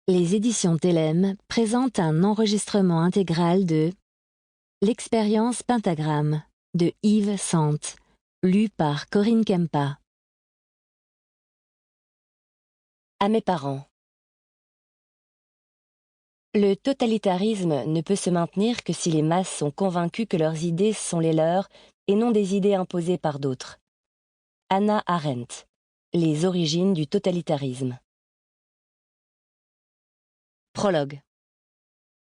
Les éditions Télème présentent un enregistrement intégral de L'expérience Pentagramme de Yves Sante, lu par Corinne Kempa. À mes parents. Le totalitarisme ne peut se maintenir que si les masses sont convaincues que leurs idées sont les leurs et non des idées imposées par d'autres. Hannah Arendt. Les origines du totalitarisme. Prologue.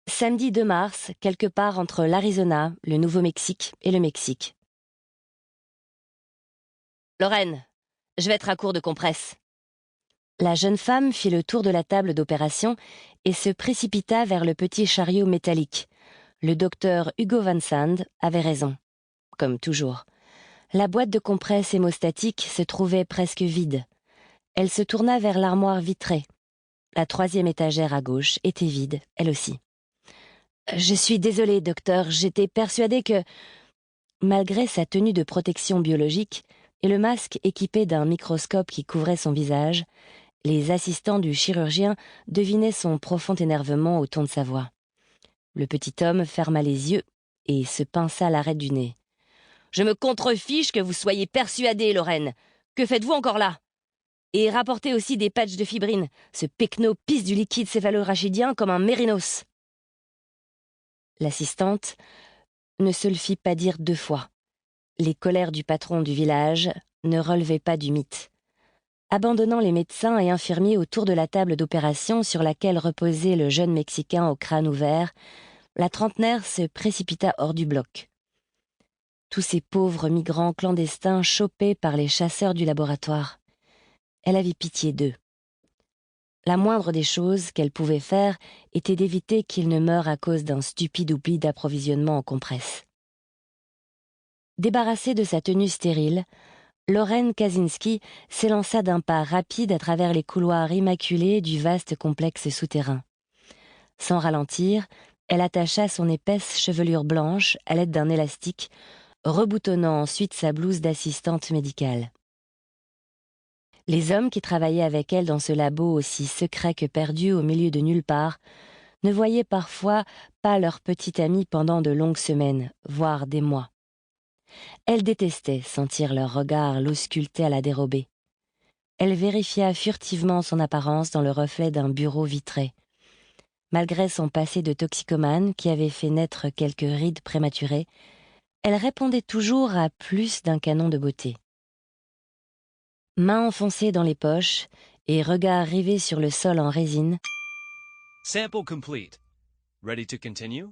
Samedi 2 mars, quelque part entre l'Arizona, le Nouveau-Mexique et le Mexique. Lorraine, je vais être à court de compresses. La jeune femme fit le tour de la table d'opération et se précipita vers le petit chariot métallique. Le docteur Hugo Van Sand avait raison. Comme toujours. La boîte de compresses hémostatiques se trouvait presque vide. Elle se tourna vers l'armoire vitrée. La 3e étagère à gauche était vide, elle aussi. « Je suis désolée, docteur, j'étais persuadée que... » Malgré sa tenue de protection biologique et le masque équipé d'un microscope qui couvrait son visage, les assistants du chirurgien devinaient son profond énervement au ton de sa voix. Le petit homme ferma les yeux et se pinça l'arête du nez. « Je me contrefiche que vous soyez persuadée, Lorraine. Que faites-vous encore là ? Et rapportez aussi des patchs de fibrine. Ce pecno pisse du liquide céphalorachidien comme un mérinos. » L'assistante ne se le fit pas dire 2 fois. Les colères du patron du village ne relevaient pas du mythe. Abandonnant les médecins et infirmiers autour de la table d'opération sur laquelle reposait le jeune Mexicain au crâne ouvert, la trentenaire se précipita hors du bloc. Tous ces pauvres migrants clandestins chopés par les chasseurs du laboratoire. Elle avait pitié d'eux. La moindre des choses qu'elle pouvait faire était d'éviter qu'ils ne meurent à cause d'un stupide oubli d'approvisionnement en compresses. Débarrassée de sa tenue stérile, Lorraine Kaczynski s'élança d'un pas rapide à travers les couloirs immaculés du vaste complexe souterrain. Sans ralentir, elle attacha son épaisse chevelure blanche à l'aide d'un élastique, reboutonnant ensuite sa blouse d'assistante médicale. Les hommes qui travaillaient avec elle dans ce labo aussi secret que perdu au milieu de nulle part ne voyaient parfois pas leur petite amie pendant de longues semaines, voire des mois. Elle détestait sentir leur regard l'ausculter à la dérobée. Elle vérifia furtivement son apparence dans le reflet d'un bureau vitré. Malgré son passé de toxicomane qui avait fait naître quelques rides prématurées, elle répondait toujours à plus d'un canon de beauté. Mains enfoncées dans les poches et regard rivé sur le sol en résine. Sample complete. Ready to continue?